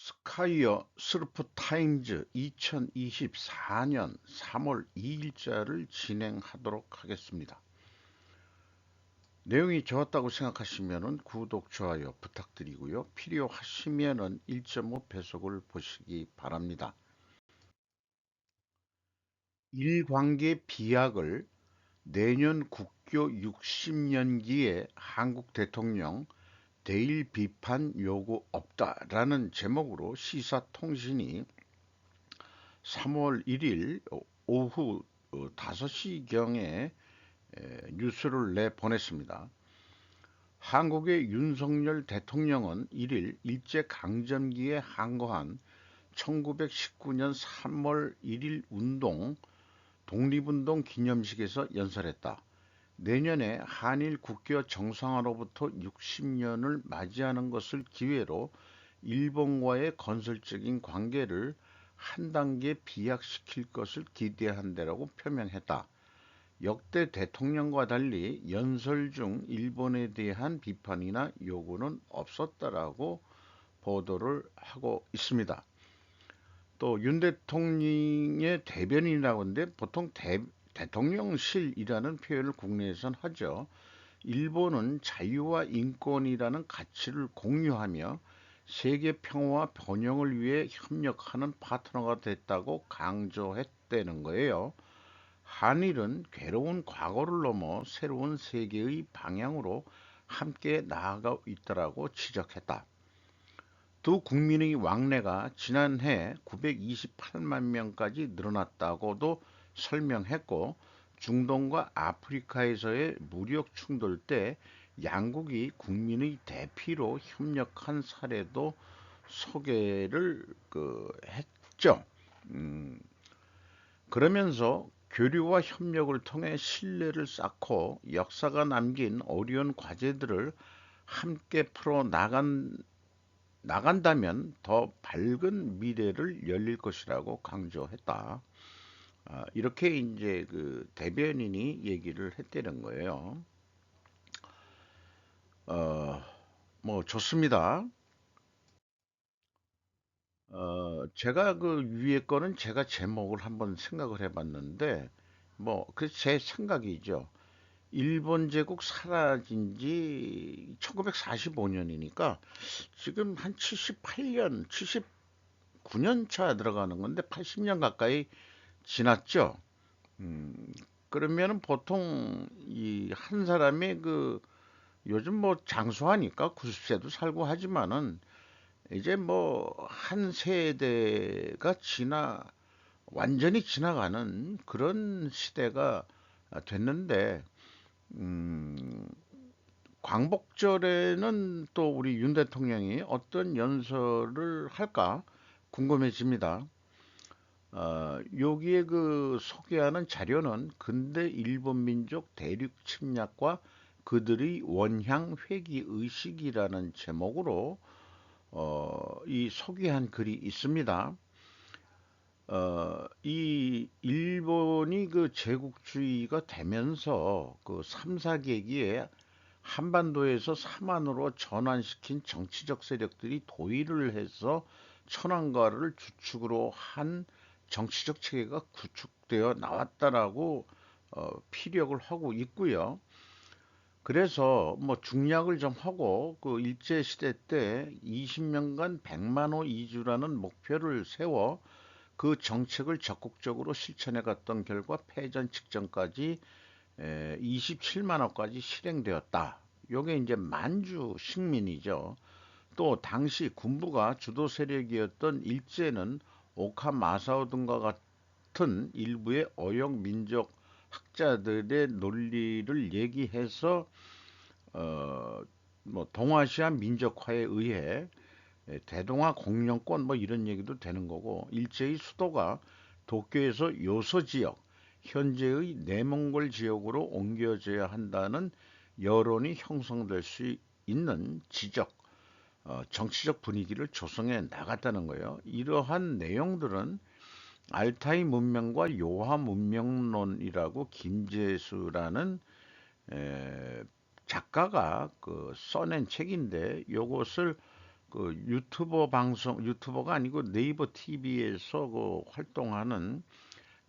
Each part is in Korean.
스카이어 스루프타임즈 2024년 3월 2일자를 진행하도록 하겠습니다. 내용이 좋았다고 생각하시면 구독, 좋아요 부탁드리고요. 필요하시면 1.5 배속을 보시기 바랍니다. 일관계 비약을 내년 국교 60년기에 한국 대통령 대일 비판 요구 없다라는 제목으로 시사통신이 3월 1일 오후 5시경에 뉴스를 내보냈습니다. 한국의 윤석열 대통령은 1일 일제강점기에 항거한 1919년 3월 1일 운동, 독립운동 기념식에서 연설했다. 내년에 한일 국교 정상화로부터 60년을 맞이하는 것을 기회로 일본과의 건설적인 관계를 한 단계 비약시킬 것을 기대한다라고 표명했다. 역대 대통령과 달리 연설 중 일본에 대한 비판이나 요구는 없었다라고 보도를 하고 있습니다. 또 윤 대통령의 대변인이라고 하는데 보통 대통령실이라는 표현을 국내에선 하죠. 일본은 자유와 인권이라는 가치를 공유하며 세계 평화와 번영을 위해 협력하는 파트너가 됐다고 강조했다는 거예요. 한일은 괴로운 과거를 넘어 새로운 세계의 방향으로 함께 나아가고 있다고 지적했다. 두 국민의 왕래가 지난해 928만 명까지 늘어났다고도 설명했고, 중동과 아프리카에서의 무력 충돌 때 양국이 국민의 대피로 협력한 사례도 소개를 했죠. 음, 그러면서 교류와 협력을 통해 신뢰를 쌓고 역사가 남긴 어려운 과제들을 함께 풀어 나간다면 더 밝은 미래를 열릴 것이라고 강조했다. 이렇게 이제 그 대변인이 얘기를 했다는 거예요. 어, 뭐 좋습니다. 제가 그 위에 거는 제가 제목을 한번 생각을 해봤는데, 뭐, 그 제 생각이죠. 일본 제국 사라진 지 1945년이니까 지금 한 78년, 79년 차 들어가는 건데 80년 가까이 지났죠. 음, 그러면은 보통 이 한 사람이 그 요즘 뭐 장수하니까 90세도 살고 하지만은 이제 뭐 한 세대가 완전히 지나가는 그런 시대가 됐는데, 음, 광복절에는 또 우리 윤 대통령이 어떤 연설을 할까 궁금해집니다. 여기에 그 소개하는 자료는 근대 일본 민족 대륙 침략과 그들의 원향 회귀 의식이라는 제목으로 이 소개한 글이 있습니다. 이 일본이 그 제국주의가 되면서 그 3, 4계기에 한반도에서 삼한으로 전환시킨 정치적 세력들이 도의를 해서 천황가를 주축으로 한 정치적 체계가 구축되어 나왔다라고 피력을 하고 있고요. 그래서 뭐 중략을 좀 하고 그 일제 시대 때 20년간 100만 호 이주라는 목표를 세워 그 정책을 적극적으로 실천해 갔던 결과 패전 직전까지 27만 호까지 실행되었다. 요게 이제 만주 식민이죠. 또 당시 군부가 주도 세력이었던 일제는 오카 마사오 등과 같은 일부의 어용 민족 학자들의 논리를 얘기해서 어, 뭐 동아시아 민족화에 의해 대동아 공영권 뭐 이런 얘기도 되는 거고, 일제의 수도가 도쿄에서 요소 지역, 현재의 내몽골 지역으로 옮겨져야 한다는 여론이 형성될 수 있는 정치적 분위기를 조성해 나갔다는 거예요. 이러한 내용들은 알타이 문명과 요하 문명론이라고 김재수라는 에, 작가가 그 써낸 책인데, 요것을 그 유튜버 방송, 유튜버가 아니고 네이버 TV에서 그 활동하는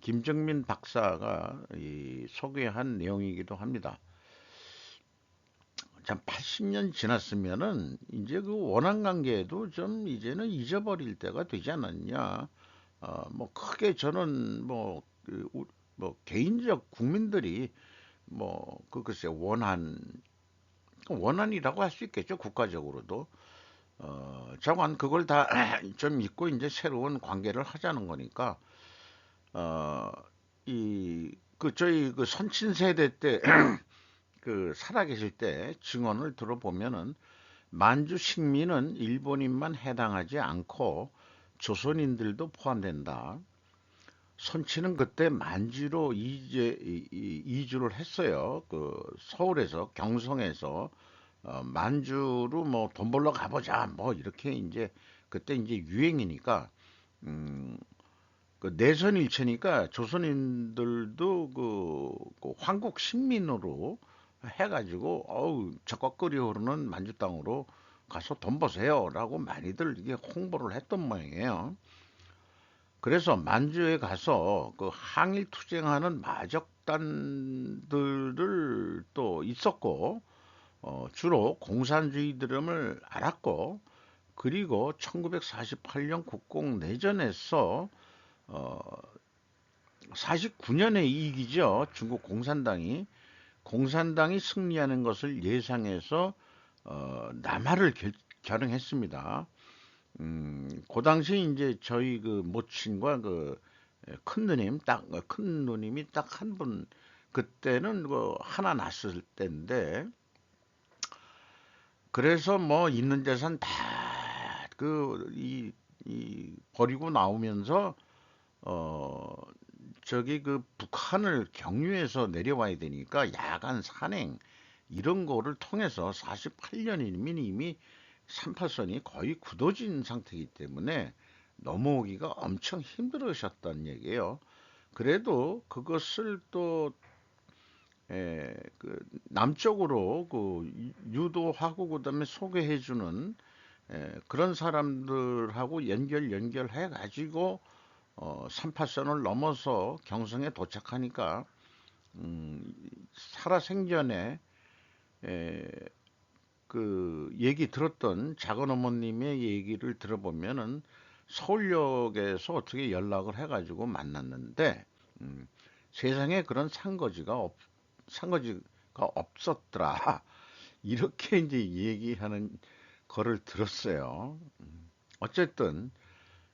김정민 박사가 이 소개한 내용이기도 합니다. 참 80년 지났으면은 이제 그 원한 관계도 좀 이제는 잊어버릴 때가 되지 않았냐. 뭐 크게 저는 뭐 개인적 국민들이 그 글쎄 원한이라고 할 수 있겠죠. 국가적으로도. 자관 그걸 다 좀 잊고 이제 새로운 관계를 하자는 거니까 어, 저희 그 선친 세대 때 그 살아계실 때 증언을 들어보면은 만주 식민은 일본인만 해당하지 않고 조선인들도 포함된다. 선치는 그때 만주로 이주를 했어요. 그 서울에서 경성에서 만주로 뭐 돈 벌러 가보자 뭐 이렇게 이제 그때 이제 유행이니까 음, 그 내선 일체니까 조선인들도 그 황국 신민으로 해가지고 어우 적극거리 흐르는 만주 땅으로 가서 돈 버세요라고 많이들 이게 홍보를 했던 모양이에요. 그래서 만주에 가서 그 항일 투쟁하는 마적단들을 또 있었고 주로 공산주의들임을 알았고 그리고 1948년 국共내전에서 어, 49년의 이익이죠. 중국 공산당이 승리하는 것을 예상해서 남하를 결행했습니다. 그 당시 이제 저희 그 모친과 그 큰 누님 큰 누님이 딱 한 분 그때는 그 하나 낳았을 때인데 그래서 뭐 있는 재산 다 이 버리고 나오면서 어 저기 그 북한을 경유해서 내려와야 되니까 야간 산행 이런 거를 통해서 48년이면 이미 38선이 거의 굳어진 상태이기 때문에 넘어오기가 엄청 힘들으셨단 얘기예요. 그래도 그것을 또 그 남쪽으로 그 유도하고 그다음에 소개해주는 그런 사람들하고 연결해 가지고 38선을 넘어서 경성에 도착하니까 살아생전에 에, 그 얘기 들었던 작은 어머님의 얘기를 들어보면은 서울역에서 어떻게 연락을 해가지고 만났는데 음, 세상에 그런 상거지가 없었더라 이렇게 이제 얘기하는 거를 들었어요. 어쨌든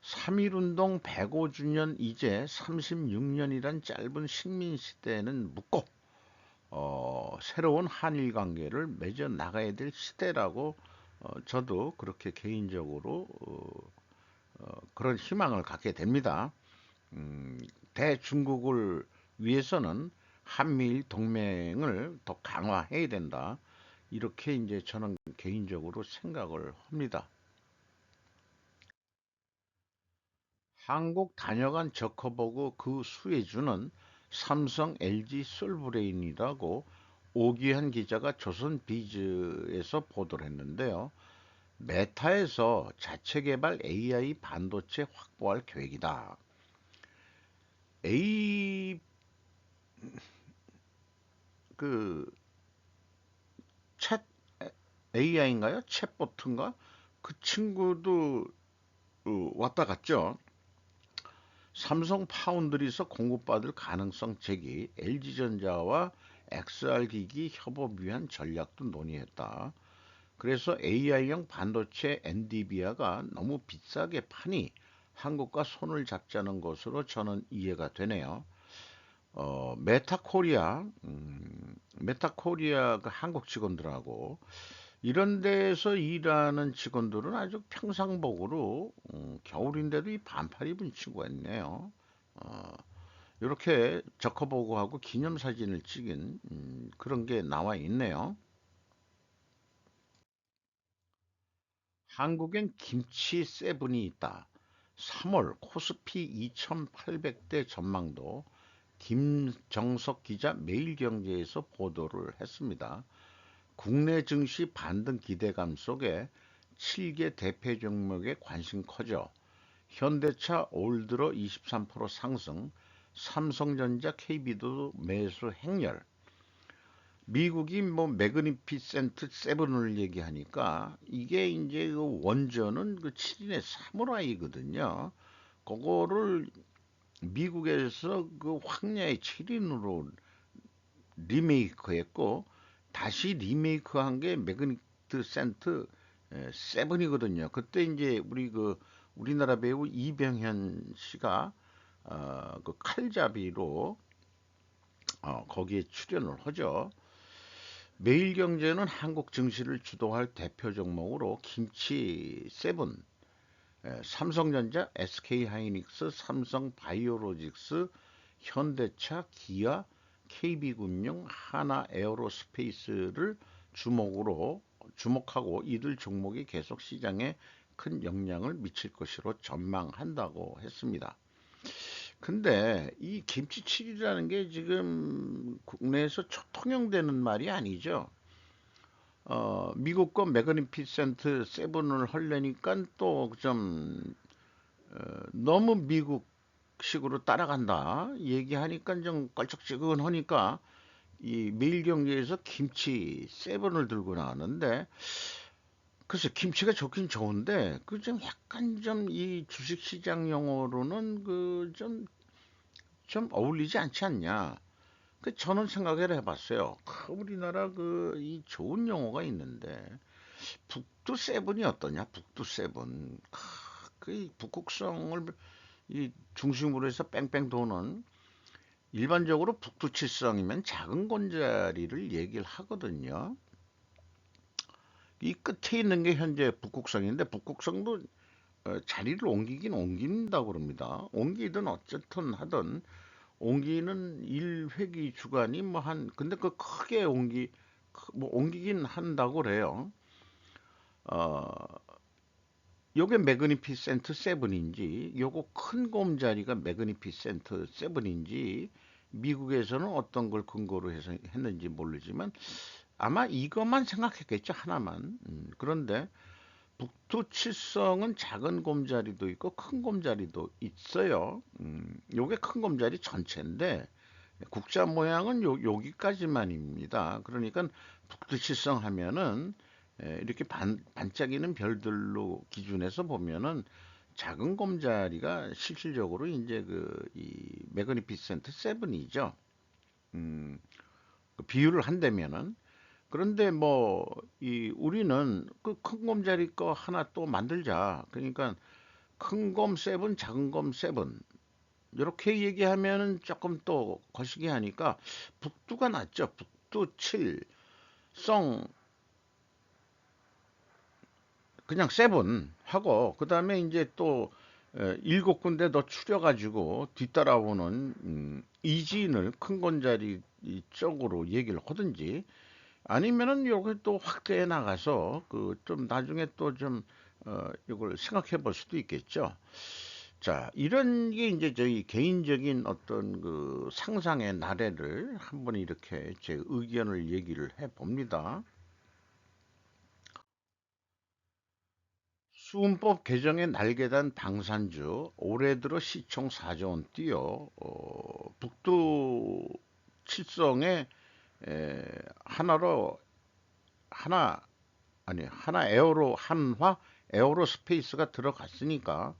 3.1운동 105주년 이제 36년이란 짧은 식민시대는 묻고 새로운 한일 관계를 맺어 나가야 될 시대라고 저도 그렇게 개인적으로 그런 희망을 갖게 됩니다. 음, 대중국을 위해서는 한미일 동맹을 더 강화해야 된다. 이렇게 이제 저는 개인적으로 생각을 합니다. 한국 다녀간 저커버그 그 수혜주는 삼성, LG, 솔브레인이라고 오기한 기자가 조선 비즈에서 보도를 했는데요. 메타에서 자체 개발 AI 반도체 확보할 계획이다. A 그 챗 AI인가요? 챗보트인가? 그 친구도 왔다 갔죠. 삼성 파운드리에서 공급받을 가능성 제기, LG전자와 XR기기 협업 위한 전략도 논의했다. 그래서 AI형 반도체 엔비디아가 너무 비싸게 파니 한국과 손을 잡자는 것으로 저는 이해가 되네요. 메타코리아 그 한국 직원들하고 이런 데에서 일하는 직원들은 아주 평상복으로 겨울인데도 이 반팔 입은 친구가 있네요. 어, 이렇게 저커버그하고 기념사진을 찍은 그런 게 나와 있네요. 한국엔 김치 세븐이 있다. 3월 코스피 2,800대 전망도 김정석 기자 매일경제에서 보도를 했습니다. 국내 증시 반등 기대감 속에 7개 대표 종목의 관심 커져 현대차 올 들어 23% 상승, 삼성전자, KB도 매수 행렬. 미국이 뭐 매그니피센트 세븐을 얘기하니까 이게 이제 그 원전은 그 7인의 사무라이거든요. 그거를 미국에서 그 황야의 7인으로 리메이크했고 다시 리메이크한 게 매그니피센트 세븐이거든요. 그때 이제 우리나라 배우 이병현 씨가 그 칼잡이로 거기에 출연을 하죠. 매일경제는 한국 증시를 주도할 대표 종목으로 김치 세븐, 삼성전자, SK하이닉스, 삼성바이오로직스, 현대차, 기아, KB금융, 하나에어로스페이스를 주목하고 이들 종목이 계속 시장에 큰 영향을 미칠 것으로 전망한다고 했습니다. 근데 이 김치칠이라는 게 지금 국내에서 통용되는 말이 아니죠. 미국과 매그니피센트 세븐을 하려니까 또 좀 너무 미국식으로 따라간다 얘기하니까 좀 껄쩍지근하니까 이 매일경제에서 김치 세븐을 들고 나왔는데 글쎄 김치가 좋긴 좋은데 그 좀 약간 좀 이 주식시장 용어로는 좀 어울리지 않지 않냐. 그 저는 생각을 해봤어요. 우리나라 이 좋은 용어가 있는데 북두 세븐이 어떠냐? 북두 세븐. 그 북극성을 이 중심으로 해서 뺑뺑 도는 일반적으로 북두칠성이면 작은 gond자리를 얘기를 하거든요. 이 끝에 있는 게 현재 북극성인데 북극성도 자리를 옮기긴 옮긴다고 그럽니다. 옮기든 어쨌든 하든 옮기는 일회기 주간이 근데 그 크게 뭐 옮기긴 한다고 그래요. 어, 요게 매그니피센트 세븐인지 요거 큰 곰자리가 매그니피센트 세븐인지 미국에서는 어떤 걸 근거로 해서 했는지 모르지만 아마 이것만 생각했겠죠, 하나만. 그런데 북두칠성은 작은 곰자리도 있고 큰 곰자리도 있어요. 요게 큰 곰자리 전체인데 국자 모양은 여기까지만입니다. 그러니까 북두칠성 하면은 이렇게 반짝이는 별들로 기준해서 보면은 작은 곰자리가 실질적으로 이제 이 매그니피센트 세븐이죠. 음, 그 비유를 한다면은 그런데 뭐 이 우리는 그 큰 곰자리 거 하나 또 만들자. 그러니까 큰 곰 세븐, 작은 곰 세븐 이렇게 얘기하면은 조금 또 거시기 하니까 북두가 낫죠. 북두 7, 성 그냥 세븐 하고 그다음에 이제 또 일곱 군데 더 추려가지고 뒤따라오는 이진을 큰 건자리 쪽으로 얘기를 하든지 아니면은 요걸 또 확대해 나가서 그 좀 나중에 또 좀 이걸 생각해 볼 수도 있겠죠. 자, 이런 게 이제 저희 개인적인 어떤 그 상상의 나래를 한번 이렇게 제 의견을 얘기를 해 봅니다. 수은법 개정에 날개단 방산주 올해 들어 시총 4조 원 뛰어 북두 칠성에 하나로 하나 하나 에어로 한화 에어로스페이스가 들어갔으니까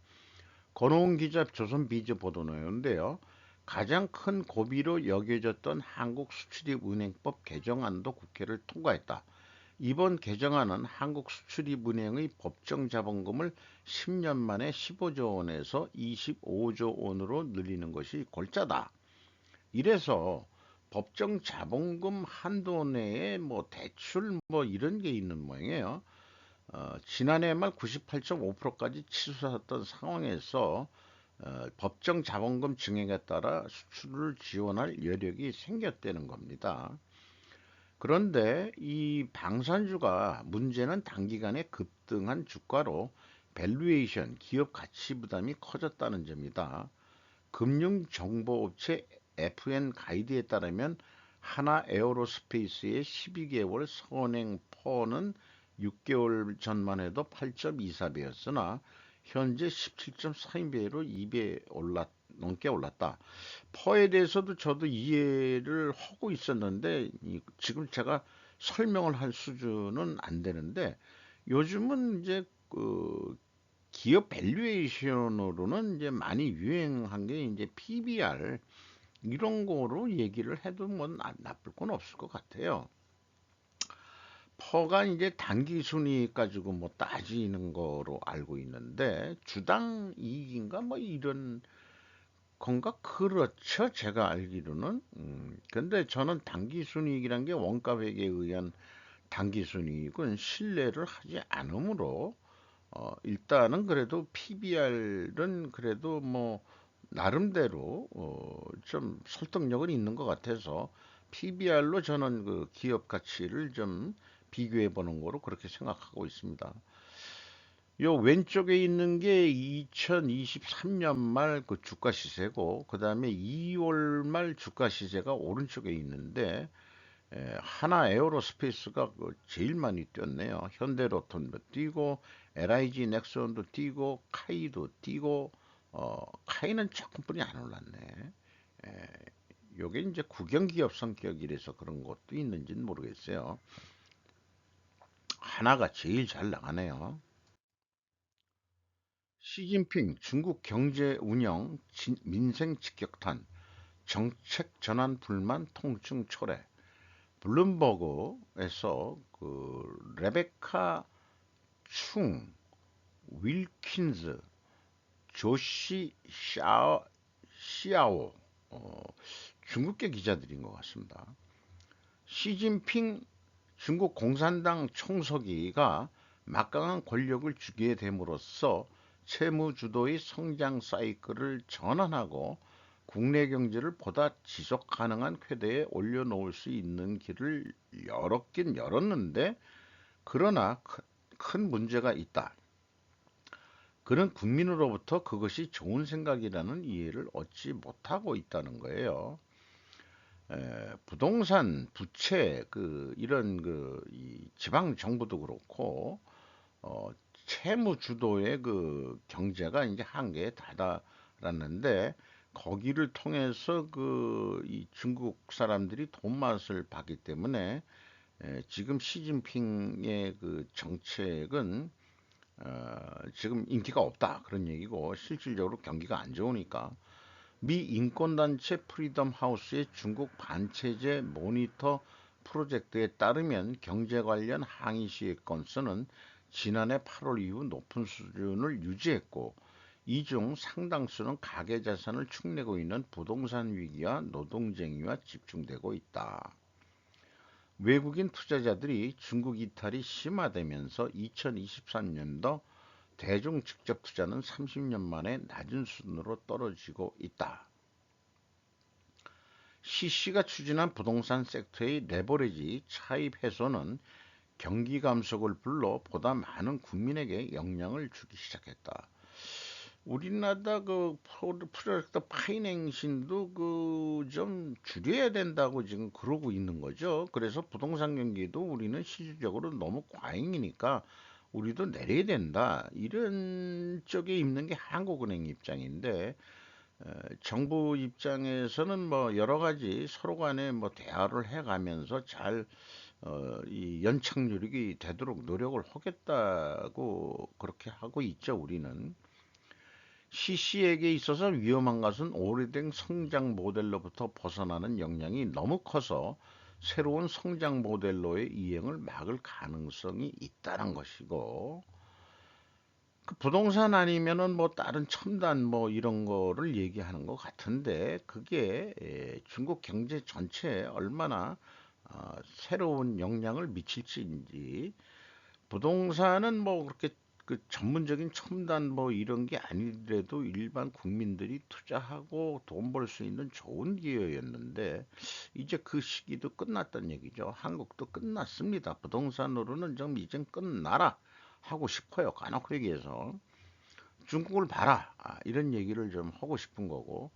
권호은 기자 조선비즈 보도 내용인데요. 가장 큰 고비로 여겨졌던 한국수출입은행법 개정안도 국회를 통과했다. 이번 개정안은 한국수출입은행의 법정 자본금을 10년 만에 15조 원에서 25조 원으로 늘리는 것이 골자다. 이래서 법정 자본금 한도 내에 뭐 대출 뭐 이런 게 있는 모양이에요. 지난해 말 98.5%까지 치솟았던 상황에서 법정 자본금 증액에 따라 수출을 지원할 여력이 생겼다는 겁니다. 그런데 이 방산주가 문제는 단기간에 급등한 주가로 밸류에이션, 기업 가치 부담이 커졌다는 점이다. 금융정보업체 FN 가이드에 따르면 하나 에어로스페이스의 12개월 선행 퍼는 6개월 전만 해도 8.24배였으나 현재 17.42배로 2배 넘게 올랐다. 퍼에 대해서도 저도 이해를 하고 있었는데 지금 제가 설명을 할 수준은 안 되는데 요즘은 이제 그 기업 밸류에이션으로는 이제 많이 유행한 게 이제 PBR 이런 거로 얘기를 해도 뭐 나쁠 건 없을 것 같아요. 퍼가 이제 단기 순이익 가지고 뭐 따지는 거로 알고 있는데 주당 이익인가 뭐 이런 건가? 그렇죠. 제가 알기로는. 근데 저는 단기 순이익이란 게 원가 회계에 의한 단기 순이익은 신뢰를 하지 않으므로 일단은 그래도 PBR은 그래도 뭐 나름대로 좀 설득력은 있는 것 같아서 PBR로 저는 그 기업 가치를 좀 비교해 보는 거로 그렇게 생각하고 있습니다. 요 왼쪽에 있는 게 2023년 말 그 주가 시세고 그다음에 2월 말 주가 시세가 오른쪽에 있는데 하나 에어로스페이스가 그 제일 많이 뛰었네요. 현대로톤도 뛰고 LIG 넥슨도 뛰고 카이도 뛰고 카이는 조금뿐이 안 올랐네. 에, 요게 이제 국영기업 성격이라서 그런 것도 있는지는 모르겠어요. 하나가 제일 잘 나가네요. 시진핑 중국 경제 운영 민생 직격탄 정책 전환 불만 통증 초래. 블룸버그에서 그 레베카 충, 윌킨즈, 조시 시아오 중국계 기자들인 것 같습니다. 시진핑 중국 공산당 총서기가 막강한 권력을 주게 됨으로써 채무 주도의 성장 사이클을 전환하고 국내 경제를 보다 지속 가능한 궤도에 올려놓을 수 있는 길을 열었긴 열었는데 그러나 큰 문제가 있다. 그는 국민으로부터 그것이 좋은 생각이라는 이해를 얻지 못하고 있다는 거예요. 부동산, 부채, 이런 이 지방 정부도 그렇고 어, 채무 주도의 그 경제가 이제 한계에 다다랐는데 거기를 통해서 이 중국 사람들이 돈 맛을 봤기 때문에 지금 시진핑의 그 정책은 지금 인기가 없다 그런 얘기고 실질적으로 경기가 안 좋으니까 미 인권단체 프리덤 하우스의 중국 반체제 모니터 프로젝트에 따르면 경제 관련 항의 시의 건수는 지난해 8월 이후 높은 수준을 유지했고 이 중 상당수는 가계자산을 축내고 있는 부동산 위기와 노동쟁의와 집중되고 있다. 외국인 투자자들이 중국 이탈이 심화되면서 2023년도 대중 직접 투자는 30년 만에 낮은 수준으로 떨어지고 있다. CC가 추진한 부동산 섹터의 레버리지 차입 해소는 경기 감속을 불러 보다 많은 국민에게 영향을 주기 시작했다. 우리나라 그 프로젝트 파이낸싱도 그 좀 줄여야 된다고 지금 그러고 있는 거죠. 그래서 부동산 경기도 우리는 실질적으로 너무 과잉이니까 우리도 내려야 된다. 이런 쪽에 있는 게 한국은행 입장인데 정부 입장에서는 뭐 여러 가지 서로 간에 뭐 대화를 해가면서 이 연착륙이 되도록 노력을 하겠다고 그렇게 하고 있죠, 우리는. CC에게 있어서 위험한 것은 오래된 성장 모델로부터 벗어나는 역량이 너무 커서 새로운 성장 모델로의 이행을 막을 가능성이 있다는 것이고, 그 부동산 아니면은 뭐 다른 첨단 뭐 이런 거를 얘기하는 것 같은데 그게 중국 경제 전체에 얼마나 새로운 영향을 미칠지인지 부동산은 뭐 그렇게 그 전문적인 첨단 뭐 이런 게 아니더라도 일반 국민들이 투자하고 돈 벌 수 있는 좋은 기회였는데 이제 그 시기도 끝났다는 얘기죠. 한국도 끝났습니다. 부동산으로는 좀 이젠 끝나라 하고 싶어요. 까놓고 얘기해서. 중국을 봐라. 이런 얘기를 좀 하고 싶은 거고.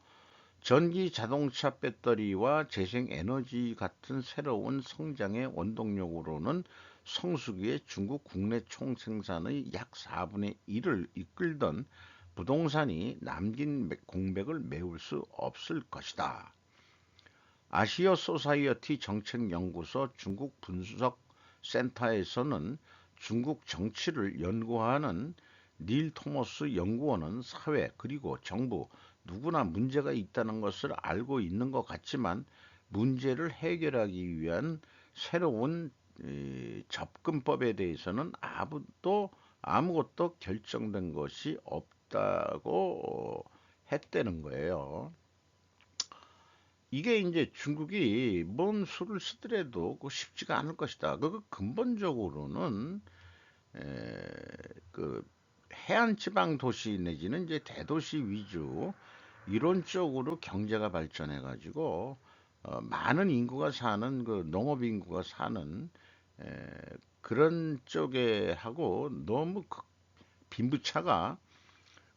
전기 자동차 배터리와 재생 에너지 같은 새로운 성장의 원동력으로는 성수기에 중국 국내 총생산의 약 4분의 1을 이끌던 부동산이 남긴 공백을 메울 수 없을 것이다. 아시아 소사이어티 정책연구소 중국 분석센터에서는 중국 정치를 연구하는 닐 토머스 연구원은 사회 그리고 정부 누구나 문제가 있다는 것을 알고 있는 것 같지만 문제를 해결하기 위한 새로운 접근법에 대해서는 아무것도 결정된 것이 없다고 했다는 거예요. 이게 이제 중국이 뭔 수를 쓰더라도 그 쉽지가 않을 것이다. 그 근본적으로는 에, 그 해안 지방 도시 내지는 이제 대도시 위주 이런 쪽으로 경제가 발전해 가지고 많은 인구가 사는 그 농업 인구가 사는 에, 그런 쪽에 하고 너무 빈부차가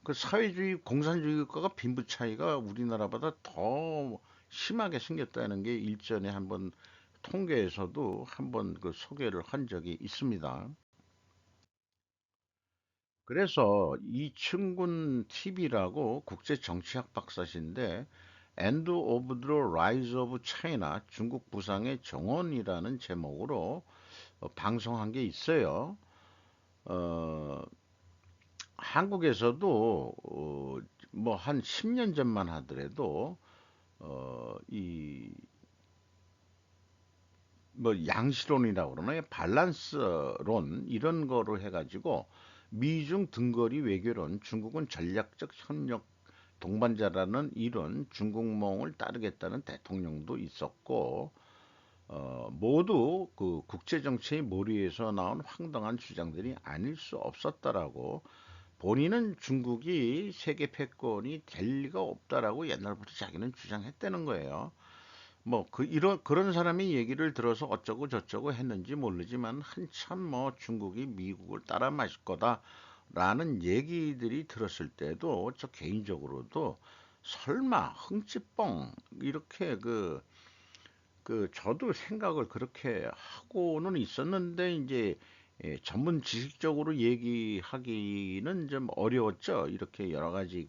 그 사회주의 공산주의 국가가 빈부 차이가 우리나라보다 더 심하게 생겼다는 게 일전에 한번 통계에서도 한번 그 소개를 한 적이 있습니다. 그래서 이층군 TV라고 국제 정치학 박사신데 End of the Rise of China 중국 부상의 정원이라는 제목으로 방송한 게 있어요. 어, 한국에서도 뭐 한 10년 전만 하더라도 이 뭐 양시론이라고 그러나요? 밸런스론 이런 거로 해가지고 미중 등거리 외교론 중국은 전략적 협력 동반자라는 이런 중국몽을 따르겠다는 대통령도 있었고 모두 그 국제 정치의 모리에서 나온 황당한 주장들이 아닐 수 없었다라고 본인은 중국이 세계 패권이 될 리가 없다라고 옛날부터 자기는 주장했다는 거예요. 뭐 이런 그런 사람이 얘기를 들어서 어쩌고 저쩌고 했는지 모르지만 한참 뭐 중국이 미국을 따라 마실 거다라는 얘기들이 들었을 때도 저 개인적으로도 설마 흥찌뻥 이렇게 저도 생각을 그렇게 하고는 있었는데 이제 전문 지식적으로 얘기하기는 좀 어려웠죠. 이렇게 여러 가지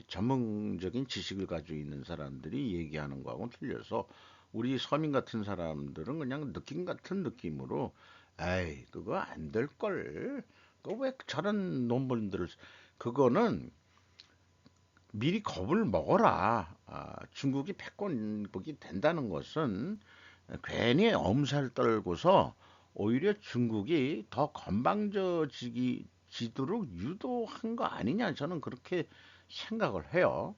전문적인 지식을 가지고 있는 사람들이 얘기하는 거하고는 틀려서 우리 서민 같은 사람들은 그냥 느낌 같은 느낌으로 에이 그거 안 될 걸. 그 왜 저런 논문들을 그거는 미리 겁을 먹어라. 중국이 패권국이 된다는 것은 괜히 엄살 떨고서 오히려 중국이 더 건방져지도록 유도한 거 아니냐 저는 그렇게 생각을 해요.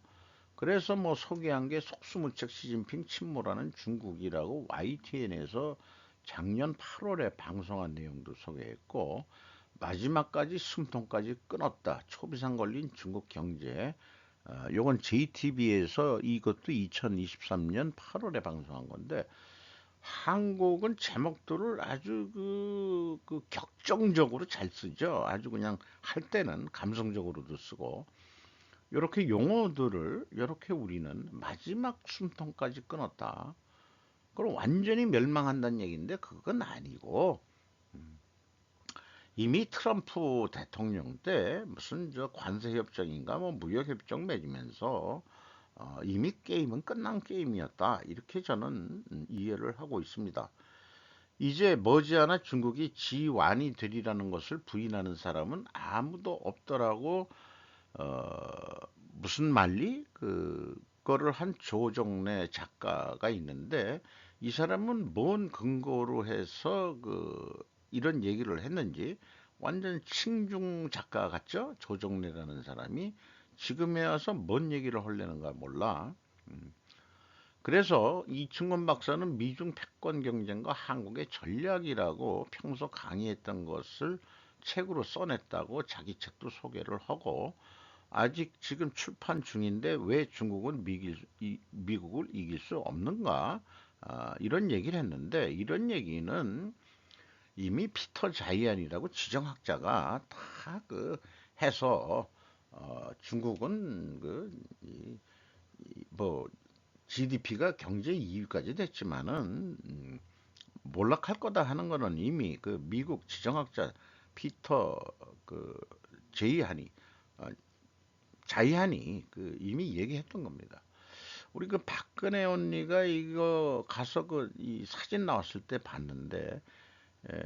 그래서 뭐 소개한 게 속수무책 시진핑 침몰하는 중국이라고 YTN에서 작년 8월에 방송한 내용도 소개했고 마지막까지 숨통까지 끊었다. 초비상 걸린 중국 경제. 요건 JTBC에서 이것도 2023년 8월에 방송한 건데 한국은 제목들을 아주 그 격정적으로 잘 쓰죠. 아주 그냥 할 때는 감성적으로도 쓰고 이렇게 용어들을 이렇게 우리는 마지막 숨통까지 끊었다. 그럼 완전히 멸망한다는 얘기인데 그건 아니고 이미 트럼프 대통령 때 무슨 저 관세 협정인가 뭐 무역 협정 맺으면서 이미 게임은 끝난 게임이었다. 이렇게 저는 이해를 하고 있습니다. 이제 머지않아 중국이 지완이 되리라는 것을 부인하는 사람은 아무도 없더라고 무슨 말리 그거를 한 조정래 작가가 있는데 이 사람은 뭔 근거로 해서 이런 얘기를 했는지 완전 칭중 작가 같죠? 조정래라는 사람이 지금에 와서 뭔 얘기를 하려는가 몰라. 그래서 이충건 박사는 미중 패권 경쟁과 한국의 전략이라고 평소 강의했던 것을 책으로 써냈다고 자기 책도 소개를 하고 아직 지금 출판 중인데 왜 중국은 미국을 이길 수 없는가? 이런 얘기를 했는데 이런 얘기는 이미 피터 자이안이라고 지정학자가 다 해서 중국은 뭐 GDP가 경제 2위까지 됐지만은 몰락할 거다 하는 거는 이미 그 미국 지정학자 피터 그 제이한이 어, 자이한이 그 이미 얘기했던 겁니다. 우리 그 박근혜 언니가 이거 가서 그 이 사진 나왔을 때 봤는데, 에,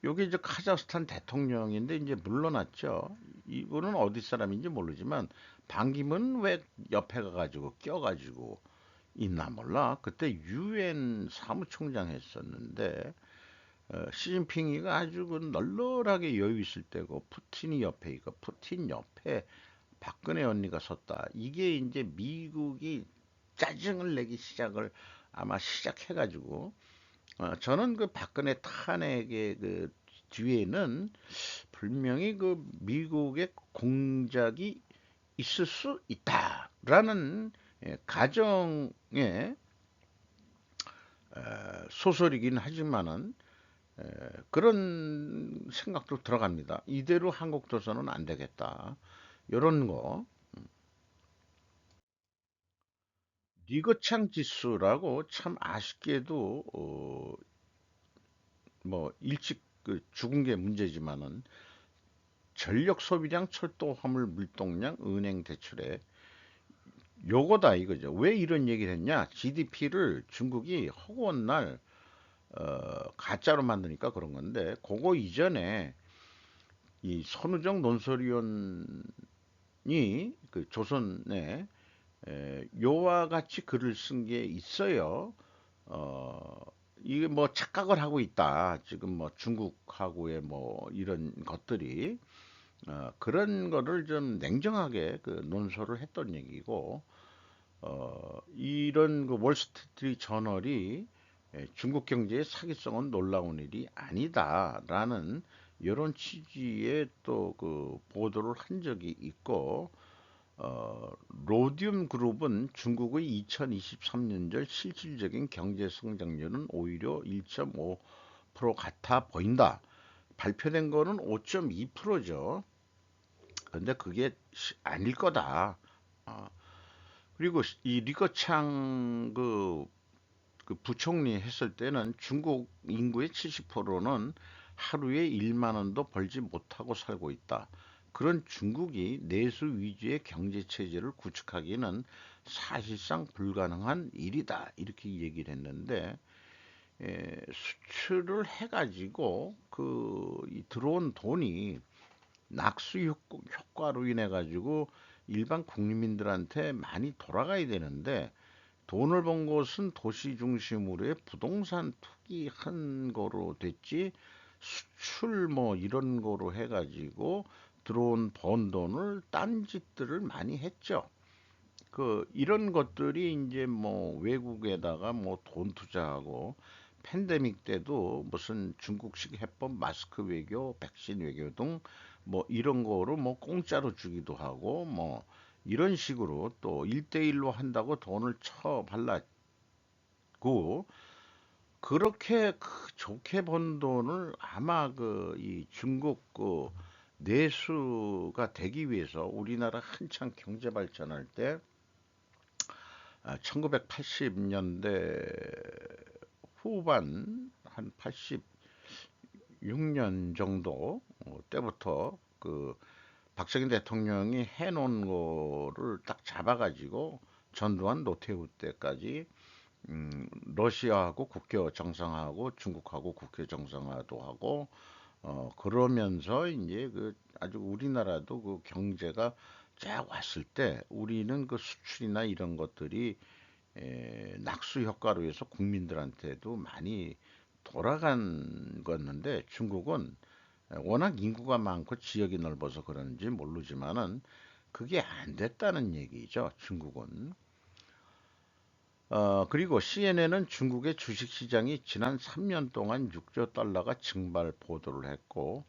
요게 이제 카자흐스탄 대통령인데 이제 물러났죠. 이분은 어디 사람인지 모르지만 반기문 왜 옆에 가가지고 껴가지고 있나 몰라. 그때 유엔 사무총장 했었는데 시진핑이가 아주 그 널널하게 여유 있을 때고 푸틴이 옆에 있고 푸틴 옆에 박근혜 언니가 섰다. 이게 이제 미국이 짜증을 내기 시작을 아마 시작해가지고 저는 그 박근혜 탄핵의 그 뒤에는 분명히 그 미국의 공작이 있을 수 있다라는 가정의 소설이긴 하지만은 그런 생각도 들어갑니다. 이대로 한국 도서는 안 되겠다. 이런 거 리거창 지수라고 참 아쉽게도 뭐 일찍 그 죽은 게 문제지만은 전력 소비량, 철도 화물 물동량, 은행 대출에 요거다 이거죠. 왜 이런 얘기를 했냐? GDP를 중국이 허구한 날 가짜로 만드니까 그런 건데 그거 이전에 이 손우정 논설위원이 그 조선에 요와 같이 글을 쓴 게 있어요. 어, 이게 뭐 착각을 하고 있다. 지금 뭐 중국하고의 뭐 이런 것들이 그런 거를 좀 냉정하게 그 논설을 했던 얘기고 이런 그 월스트리트 저널이 중국 경제의 사기성은 놀라운 일이 아니다라는 이런 취지의 또 그 보도를 한 적이 있고 로디움 그룹은 중국의 2023년절 실질적인 경제 성장률은 오히려 1.5% 같아 보인다. 발표된 거는 5.2%죠. 근데 그게 아닐 거다. 어, 그리고 이 리거창 그 부총리 했을 때는 중국 인구의 70%는 하루에 1만 원도 벌지 못하고 살고 있다. 그런 중국이 내수 위주의 경제 체제를 구축하기는 사실상 불가능한 일이다. 이렇게 얘기를 했는데 수출을 해가지고 이 들어온 돈이 낙수 효과로 인해 가지고 일반 국민들한테 많이 돌아가야 되는데 돈을 번 곳은 도시 중심으로의 부동산 투기한 거로 됐지 수출 뭐 이런 거로 해가지고 들어온 번 돈을 딴 짓들을 많이 했죠. 그 이런 것들이 이제 뭐 외국에다가 뭐 돈 투자하고 팬데믹 때도 무슨 중국식 해법 마스크 외교, 백신 외교 등 뭐 이런 거로 뭐 공짜로 주기도 하고 뭐 이런 식으로 또 1대1로 한다고 돈을 쳐 발랐고 그렇게 좋게 번 돈을 아마 그 이 중국 그 내수가 되기 위해서 우리나라 한창 경제 발전할 때 1980년대 후반 한 86년 정도 때부터 그 박정희 대통령이 해놓은 거를 딱 잡아가지고 전두환 노태우 때까지 러시아하고 국교 정상화하고 중국하고 국교 정상화도 하고 그러면서 이제 그 아주 우리나라도 그 경제가 쫙 왔을 때 우리는 그 수출이나 이런 것들이 낙수 효과로 해서 국민들한테도 많이 돌아간 거였는데 중국은 워낙 인구가 많고 지역이 넓어서 그런지 모르지만은 그게 안 됐다는 얘기죠. 중국은. 그리고 CNN은 중국의 주식시장이 지난 3년 동안 6조 달러가 증발 보도를 했고,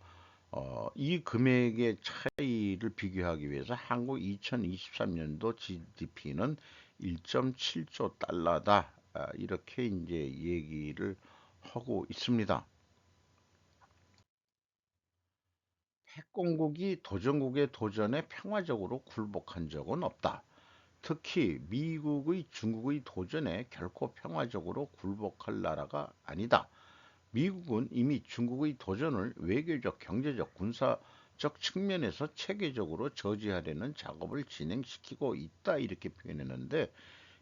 이 금액의 차이를 비교하기 위해서 한국 2023년도 GDP는 1.7조 달러다. 이렇게 이제 얘기를 하고 있습니다. 핵공국이 도전국의 도전에 평화적으로 굴복한 적은 없다. 특히 미국의 중국의 도전에 결코 평화적으로 굴복할 나라가 아니다. 미국은 이미 중국의 도전을 외교적, 경제적, 군사적 측면에서 체계적으로 저지하려는 작업을 진행시키고 있다 이렇게 표현했는데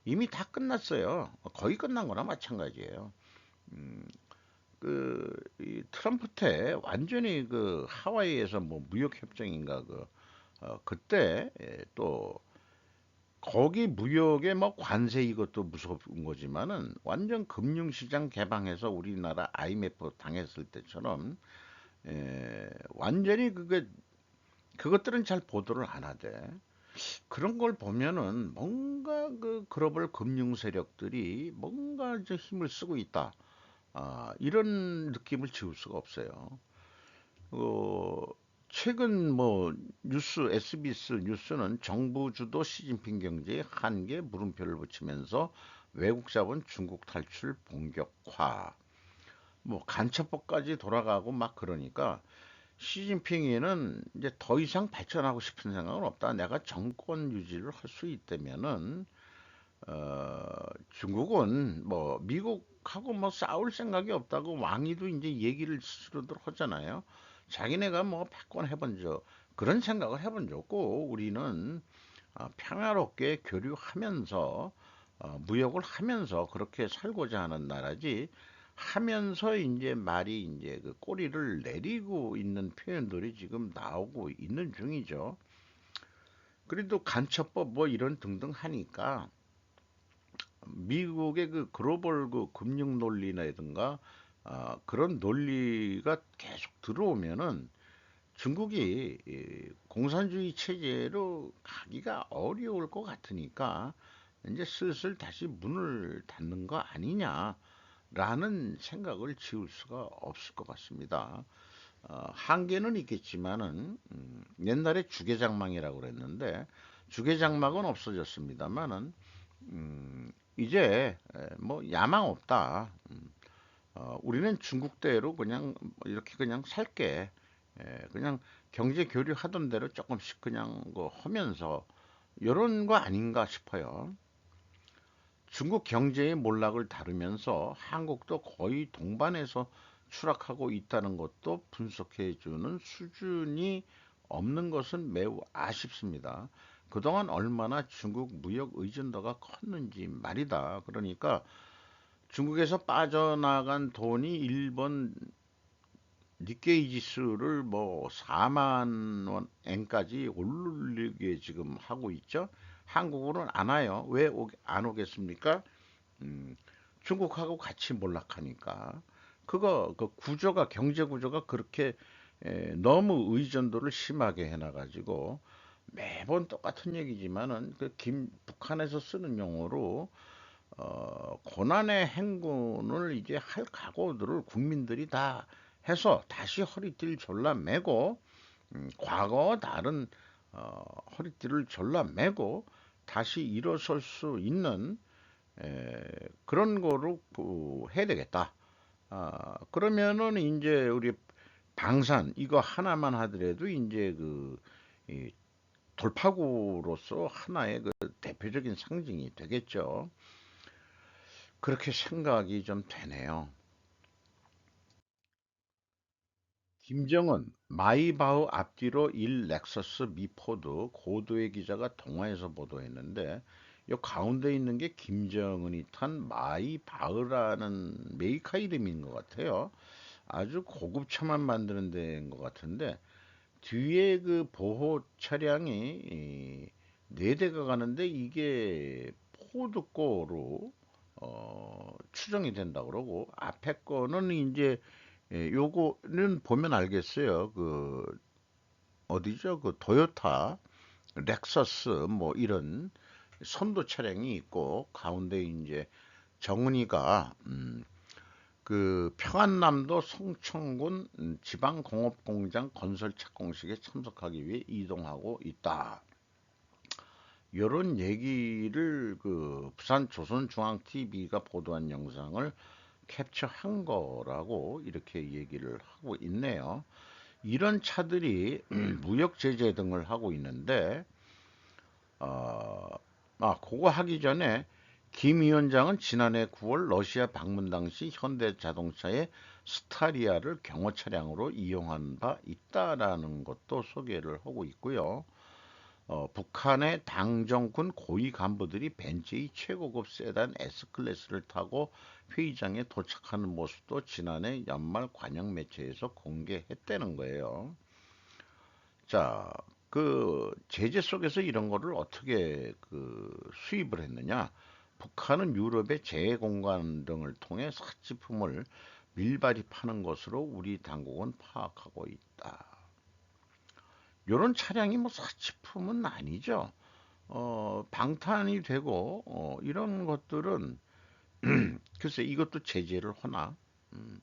이미 다 끝났어요. 거의 끝난 거나 마찬가지예요. 음, 이 트럼프 때 완전히 그 하와이에서 뭐 무역 협정인가 그때 또 거기 무역에 뭐 관세 이것도 무서운 거지만은 완전 금융시장 개방해서 우리나라 IMF 당했을 때처럼 완전히 그것들은 잘 보도를 안 하대. 그런 걸 보면은 뭔가 그 글로벌 금융 세력들이 뭔가 이제 힘을 쓰고 있다. 이런 느낌을 지울 수가 없어요. 어, 최근 뭐 SBS 뉴스는 정부 주도 시진핑 경제의 한계 물음표를 붙이면서 외국 자본 중국 탈출 본격화, 뭐 간첩법까지 돌아가고 막 그러니까 시진핑이는 이제 더 이상 발전하고 싶은 생각은 없다. 내가 정권 유지를 할 수 있다면은 어, 중국은 뭐 미국하고 뭐 싸울 생각이 없다고 왕이도 이제 얘기를 스스로들 하잖아요. 자기네가 뭐 패권 해본 적 그런 생각을 해본 적 없고 우리는 평화롭게 교류하면서 무역을 하면서 그렇게 살고자 하는 나라지 하면서 이제 말이 이제 그 꼬리를 내리고 있는 표현들이 지금 나오고 있는 중이죠. 그래도 간첩법 뭐 이런 등등 하니까 미국의 그 글로벌 그 금융 논리라든가 그런 논리가 계속 들어오면은 중국이 이 공산주의 체제로 가기가 어려울 것 같으니까 이제 슬슬 다시 문을 닫는 거 아니냐라는 생각을 지울 수가 없을 것 같습니다. 한계는 있겠지만은 옛날에 주계장망이라고 그랬는데 주계장막은 없어졌습니다만은 이제 뭐 야망 없다. 우리는 중국대로 그냥 뭐 이렇게 그냥 살게. 그냥 경제 교류하던 대로 조금씩 그냥 그 하면서 이런 거 아닌가 싶어요. 중국 경제의 몰락을 다루면서 한국도 거의 동반해서 추락하고 있다는 것도 분석해 주는 수준이 없는 것은 매우 아쉽습니다. 그동안 얼마나 중국 무역 의존도가 컸는지 말이다. 그러니까 중국에서 빠져나간 돈이 일본 니케이 지수를 뭐 4만 원 엔까지 오르게 지금 하고 있죠. 한국으로는 안 와요. 왜 안 오겠습니까? 음, 중국하고 같이 몰락하니까 그거 그 구조가 경제 구조가 그렇게 너무 의존도를 심하게 해놔가지고 매번 똑같은 얘기지만은 북한에서 쓰는 용어로 고난의 행군을 이제 할 각오들을 국민들이 다 해서 다시 허리띠를 졸라매고 과거와 다른 허리띠를 졸라매고 다시 일어설 수 있는 그런 거로 해야 되겠다. 그러면은 이제 우리 방산 이거 하나만 하더라도 이제 이 돌파구로서 하나의 그 대표적인 상징이 되겠죠. 그렇게 생각이 좀 되네요. 김정은 마이바흐 앞뒤로 1 렉서스 미포드 고도의 기자가 동아에서 보도했는데 요 가운데 있는 게 김정은이 탄 마이바흐라는 메이카 이름인 것 같아요. 아주 고급차만 만드는 데인 것 같은데 뒤에 그 보호 차량이 4대가 가는데 이게 포드 거로 추정이 된다 그러고 앞에 거는 이제 요거는 보면 알겠어요. 어디죠? 그 토요타, 렉서스 뭐 이런 선도 차량이 있고 가운데 이제 정은이가 그 평안남도 성천군 지방공업공장 건설 착공식에 참석하기 위해 이동하고 있다. 이런 얘기를 그 부산 조선중앙TV가 보도한 영상을 캡처한 거라고 이렇게 얘기를 하고 있네요. 이런 차들이 무역 제재 등을 하고 있는데 어, 그거 하기 전에 김 위원장은 지난해 9월 러시아 방문 당시 현대자동차의 스타리아를 경호 차량으로 이용한 바 있다라는 것도 소개를 하고 있고요. 북한의 당정군 고위 간부들이 벤츠의 최고급 세단 S클래스를 타고 회의장에 도착하는 모습도 지난해 연말 관영 매체에서 공개했다는 거예요. 자, 그 제재 속에서 이런 거를 어떻게 수입을 했느냐? 북한은 유럽의 재공관 등을 통해 사치품을 밀발이 파는 것으로 우리 당국은 파악하고 있다. 이런 차량이 뭐 사치품은 아니죠. 방탄이 되고 이런 것들은 글쎄 이것도 제재를 하나. 음,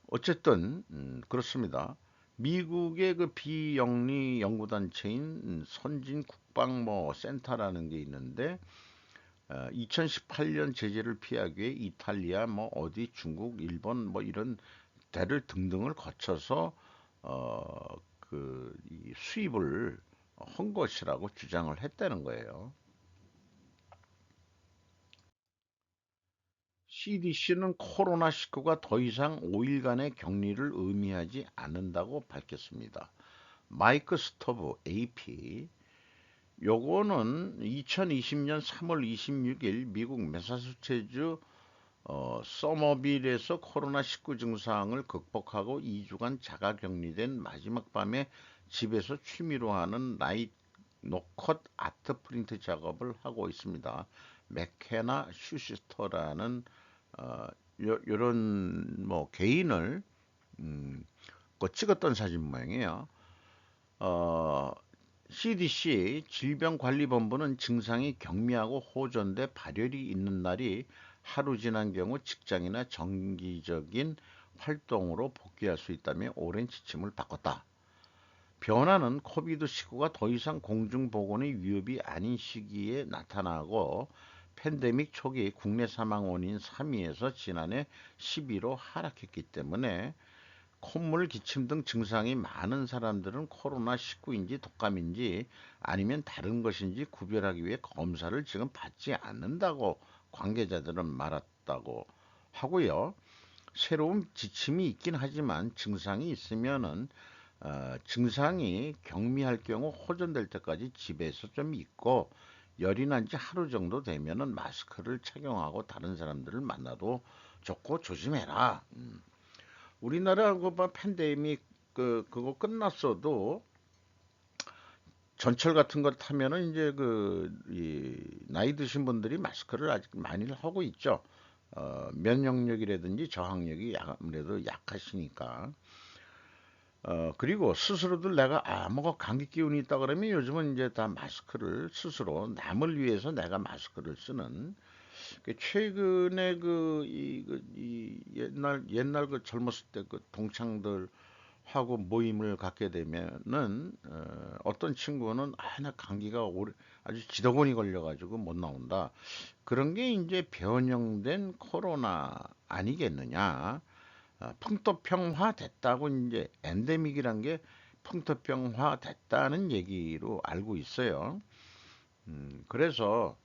어쨌든 그렇습니다. 미국의 그 비영리 연구단체인 선진 국방 뭐 센터라는 게 있는데 2018년 제재를 피하기 위해 이탈리아 뭐 어디 중국 일본 뭐 이런 대를 등등을 거쳐서 이 수입을 한 것이라고 주장을 했다는 거예요. CDC는 코로나19가 더 이상 5일간의 격리를 의미하지 않는다고 밝혔습니다. 마이크 스토브 AP 요거는 2020년 3월 26일 미국 매사추세츠 서머빌에서 코로나19 증상을 극복하고 2주간 자가격리된 마지막 밤에 집에서 취미로 하는 라이 노컷 아트 프린트 작업을 하고 있습니다. 맥케나 슈시스터라는 어, 요런 뭐 개인을 음, 찍었던 사진 모양이에요. 어, CDC 질병관리본부는 증상이 경미하고 호전돼 발열이 있는 날이 하루 지난 경우 직장이나 정기적인 활동으로 복귀할 수 있다며 오랜 지침을 바꿨다. 변화는 코비드19가 더 이상 공중보건의 위협이 아닌 시기에 나타나고 팬데믹 초기 국내 사망 원인 3위에서 지난해 10위로 하락했기 때문에 콧물, 기침 등 증상이 많은 사람들은 코로나19인지 독감인지 아니면 다른 것인지 구별하기 위해 검사를 지금 받지 않는다고 관계자들은 말했다고 하고요. 새로운 지침이 있긴 하지만 증상이 있으면은 증상이 경미할 경우 호전될 때까지 집에서 좀 있고 열이 난 지 하루 정도 되면은 마스크를 착용하고 다른 사람들을 만나도 좋고 조심해라. 우리나라 그 팬데믹 그거 끝났어도 전철 같은 거 타면은 이제 이 나이 드신 분들이 마스크를 아직 많이 하고 있죠. 면역력이라든지 저항력이 아무래도 약하시니까. 그리고 스스로들 내가 뭐가 감기 기운이 있다 그러면 요즘은 이제 다 마스크를 스스로 남을 위해서 내가 마스크를 쓰는 최근에 이 옛날 그 젊었을 때 그 동창들 하고 모임을 갖게 되면은 어떤 친구는 나 감기가 오래 아주 지더군이 걸려가지고 못 나온다. 그런 게 이제 변형된 코로나 아니겠느냐. 풍토병화 됐다고 이제 엔데믹이란 게 풍토병화 됐다는 얘기로 알고 있어요. 그래서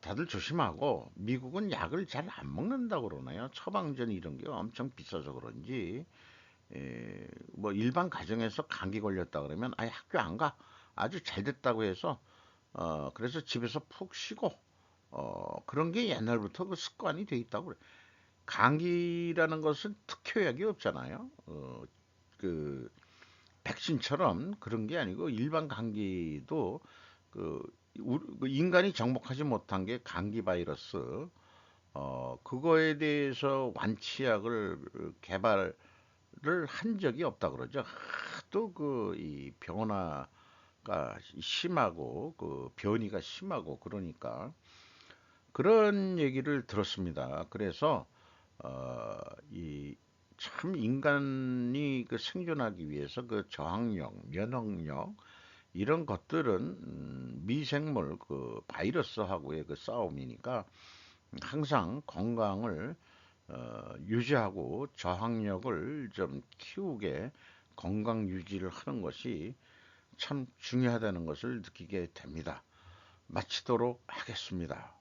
다들 조심하고 미국은 약을 잘 안 먹는다고 그러나요? 처방전 이런 게 엄청 비싸서 그런지 뭐 일반 가정에서 감기 걸렸다 그러면 아예 학교 안 가. 아주 잘 됐다고 해서 그래서 집에서 푹 쉬고 그런 게 옛날부터 그 습관이 돼 있다고 그래. 감기라는 것은 특효약이 없잖아요. 그 백신처럼 그런 게 아니고 일반 감기도 그 그 인간이 정복하지 못한 게 감기 바이러스 그거에 대해서 완치약을 개발을 한 적이 없다 그러죠. 하도 이 변화가 심하고 그 변이가 심하고 그러니까 그런 얘기를 들었습니다. 그래서 어, 이 참 인간이 그 생존하기 위해서 그 저항력, 면역력 이런 것들은 미생물 그 바이러스하고의 그 싸움이니까 항상 건강을 유지하고 저항력을 좀 키우게 건강 유지를 하는 것이 참 중요하다는 것을 느끼게 됩니다. 마치도록 하겠습니다.